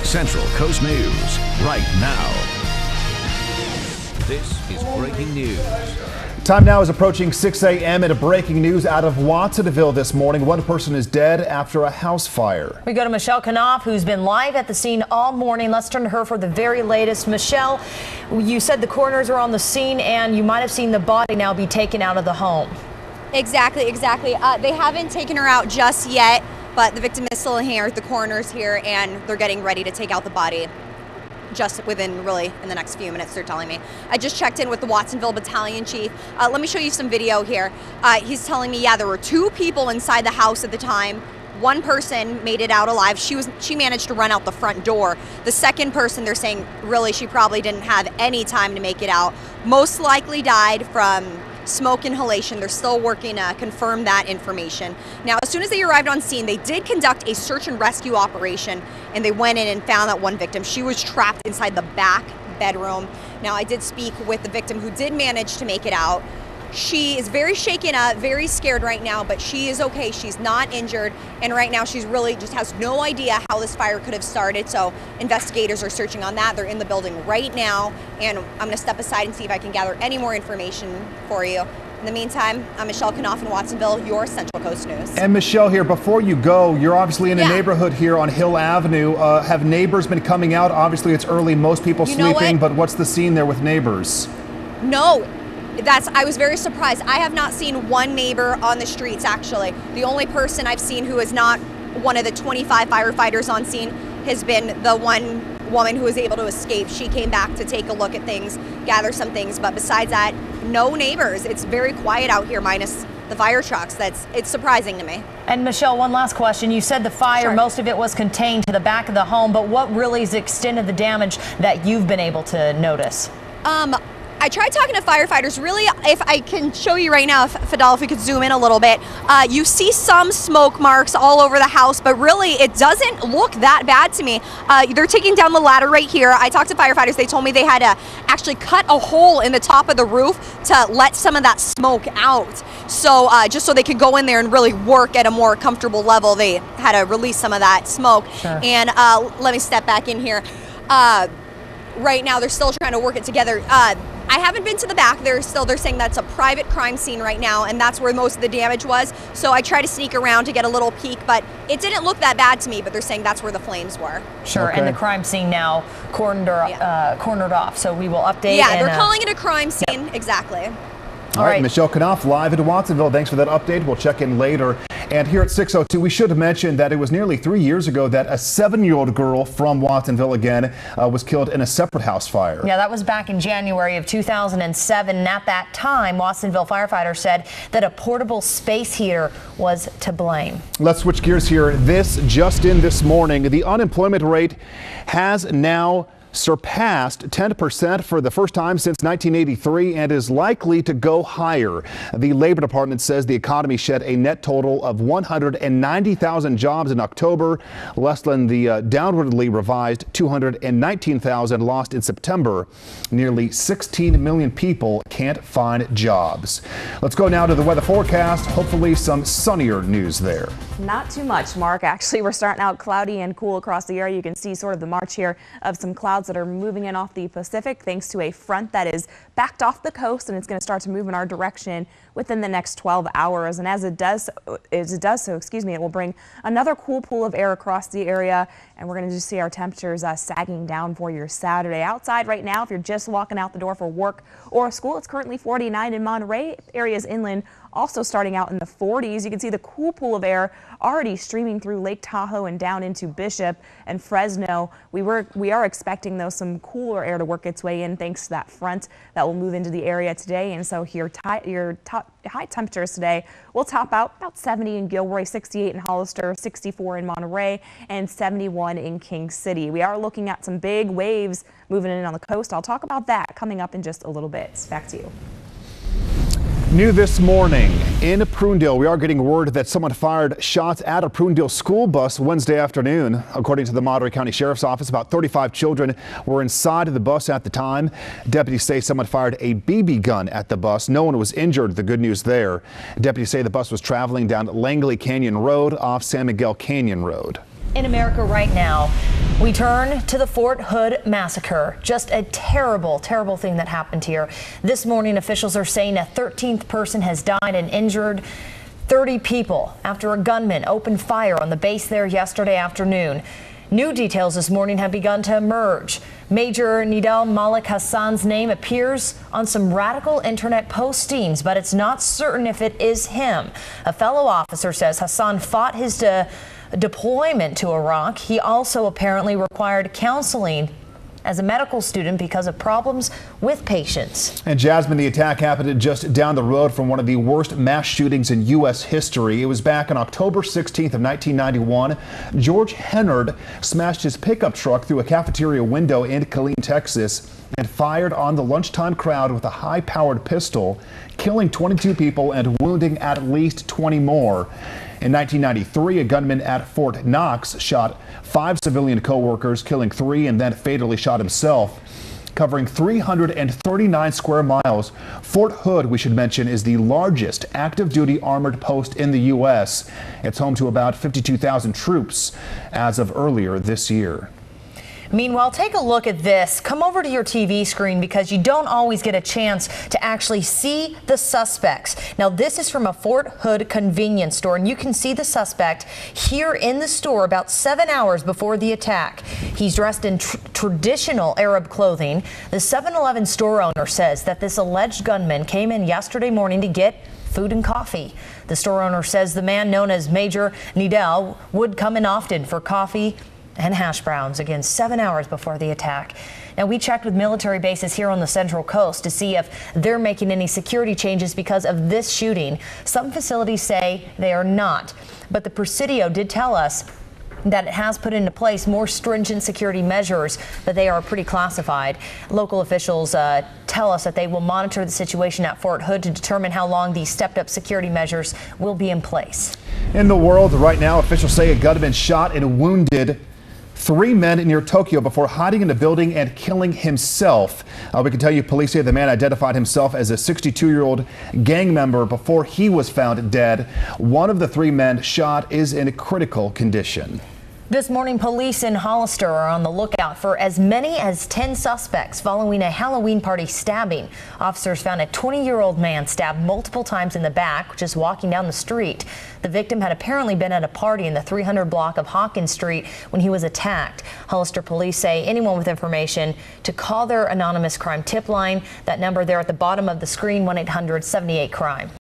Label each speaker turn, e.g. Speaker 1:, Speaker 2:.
Speaker 1: Central Coast News right now. This is breaking news.
Speaker 2: Time now is approaching 6 a.m. and a breaking news out of Watsonville this morning. One person is dead after a house fire.
Speaker 3: We go to Michelle Knopf, who's been live at the scene all morning. Let's turn to her for the very latest. Michelle, you said the coroners are on the scene and you might have seen the body now be taken out of the home.
Speaker 4: Exactly. They haven't taken her out just yet, but the victim is still in here, the coroner's here, and they're getting ready to take out the body. Just within, really, in the next few minutes, they're telling me. I just checked in with the Watsonville battalion chief. Let me show you some video here. He's telling me, yeah, there were 2 people inside the house at the time. One person made it out alive. She managed to run out the front door. The second person, they're saying, really, she probably didn't have any time to make it out. Most likely died from smoke inhalation. They're still working to confirm that information. Now, as soon as they arrived on scene, they did conduct a search and rescue operation, and they went in and found that one victim. She was trapped inside the back bedroom. Now, I did speak with the victim who did manage to make it out. She is very shaken up, very scared right now, but she is okay. She's not injured, and right now she's really just has no idea how this fire could have started, so investigators are searching on that. They're in the building right now, and I'm going to step aside and see if I can gather any more information for you. In the meantime, I'm Michelle Knopf in Watsonville, your Central Coast News.
Speaker 2: And Michelle, here, before you go, you're obviously in a neighborhood here on Hill Avenue. Have neighbors been coming out? Obviously, it's early, most people sleeping, but what's the scene there with neighbors?
Speaker 4: No. I was very surprised. I have not seen one neighbor on the streets, actually. The only person I've seen who is not one of the 25 firefighters on scene has been the one woman who was able to escape. She came back to take a look at things, gather some things, but besides that, no neighbors. It's very quiet out here, minus the fire trucks. It's surprising to me.
Speaker 3: And Michelle, one last question. You said the fire, most of it was contained to the back of the home, but what really is the extent of the damage that you've been able to notice?
Speaker 4: I tried talking to firefighters. Really, if I can show you right now, if we could zoom in a little bit, you see some smoke marks all over the house, but really it doesn't look that bad to me. They're taking down the ladder right here. I talked to firefighters. They told me they had to actually cut a hole in the top of the roof to let some of that smoke out. So just so they could go in there and really work at a more comfortable level, they had to release some of that smoke. Sure. And let me step back in here. Right now, they're still trying to work it together. I haven't been to the back. They're saying that's a private crime scene right now, and that's where most of the damage was. So I tried to sneak around to get a little peek, but it didn't look that bad to me, but they're saying that's where the flames were.
Speaker 3: Sure, and the crime scene now cornered off, so we will update.
Speaker 4: Yeah, they're calling it a crime scene, exactly.
Speaker 2: All right, Michelle Knopf live in Watsonville. Thanks for that update. We'll check in later. And here at 6:02, we should have mentioned that it was nearly 3 years ago that a 7-year-old girl from Watsonville again was killed in a separate house fire.
Speaker 3: Yeah, that was back in January of 2007. And at that time, Watsonville firefighters said that a portable space heater was to blame.
Speaker 2: Let's switch gears here. This just in this morning, the unemployment rate has now surpassed 10% for the first time since 1983 and is likely to go higher. The Labor Department says the economy shed a net total of 190,000 jobs in October, less than the downwardly revised 219,000 lost in September. Nearly 16 million people can't find jobs. Let's go now to the weather forecast. Hopefully some sunnier news there.
Speaker 5: Not too much, Mark. Actually, we're starting out cloudy and cool across the area. You can see sort of the march here of some clouds that are moving in off the Pacific thanks to a front that is backed off the coast, and it's going to start to move in our direction within the next 12 hours. And as it does so, it will bring another cool pool of air across the area, and we're going to just see our temperatures sagging down for your Saturday. Outside right now, if you're just walking out the door for work or school, it's currently 49 in Monterey. Areas inland also starting out in the 40s. You can see the cool pool of air already streaming through Lake Tahoe and down into Bishop and Fresno. We are expecting, though, some cooler air to work its way in thanks to that front that will move into the area today. And so here, your high temperatures today will top out about 70 in Gilroy, 68 in Hollister, 64 in Monterey, and 71 in King City. We are looking at some big waves moving in on the coast. I'll talk about that coming up in just a little bit. Back to you.
Speaker 2: New this morning in Prunedale, we are getting word that someone fired shots at a Prunedale school bus Wednesday afternoon. According to the Monterey County Sheriff's Office, about 35 children were inside of the bus at the time. Deputies say someone fired a BB gun at the bus. No one was injured. The good news there. Deputies say the bus was traveling down Langley Canyon Road off San Miguel Canyon Road.
Speaker 3: In America right now, we turn to the Fort Hood massacre. Just a terrible, terrible thing that happened here. This morning, officials are saying a 13th person has died and injured 30 people after a gunman opened fire on the base there yesterday afternoon. New details this morning have begun to emerge. Major Nidal Malik Hassan's name appears on some radical internet postings, but it's not certain if it is him. A fellow officer says Hassan fought his deployment to Iraq. He also apparently required counseling as a medical student because of problems with patients.
Speaker 2: And Jasmine, the attack happened just down the road from one of the worst mass shootings in U.S. history. It was back on October 16th of 1991. George Hennard smashed his pickup truck through a cafeteria window in Killeen, Texas, and fired on the lunchtime crowd with a high-powered pistol, killing 22 people and wounding at least 20 more. In 1993, a gunman at Fort Knox shot 5 civilian co-workers, killing 3, and then fatally shot himself. Covering 339 square miles, Fort Hood, we should mention, is the largest active-duty armored post in the U.S. It's home to about 52,000 troops as of earlier this year.
Speaker 3: Meanwhile, take a look at this. Come over to your TV screen because you don't always get a chance to actually see the suspects. Now, this is from a Fort Hood convenience store, and you can see the suspect here in the store about 7 hours before the attack. He's dressed in traditional Arab clothing. The 7-Eleven store owner says that this alleged gunman came in yesterday morning to get food and coffee. The store owner says the man known as Major Nidal would come in often for coffee and hash browns, again 7 hours before the attack. Now, we checked with military bases here on the Central Coast to see if they're making any security changes because of this shooting. Some facilities say they are not, but the Presidio did tell us that it has put into place more stringent security measures, but they are pretty classified. Local officials tell us that they will monitor the situation at Fort Hood to determine how long these stepped-up security measures will be in place.
Speaker 2: In the world right now, officials say a gunman shot and wounded 3 men near Tokyo before hiding in a building and killing himself. We can tell you police say the man identified himself as a 62-year-old gang member before he was found dead. One of the 3 men shot is in critical condition.
Speaker 3: This morning, police in Hollister are on the lookout for as many as 10 suspects following a Halloween party stabbing. Officers found a 20-year-old man stabbed multiple times in the back just walking down the street. The victim had apparently been at a party in the 300 block of Hawkins Street when he was attacked. Hollister police say anyone with information to call their anonymous crime tip line. That number there at the bottom of the screen, 1-800-78-CRIME.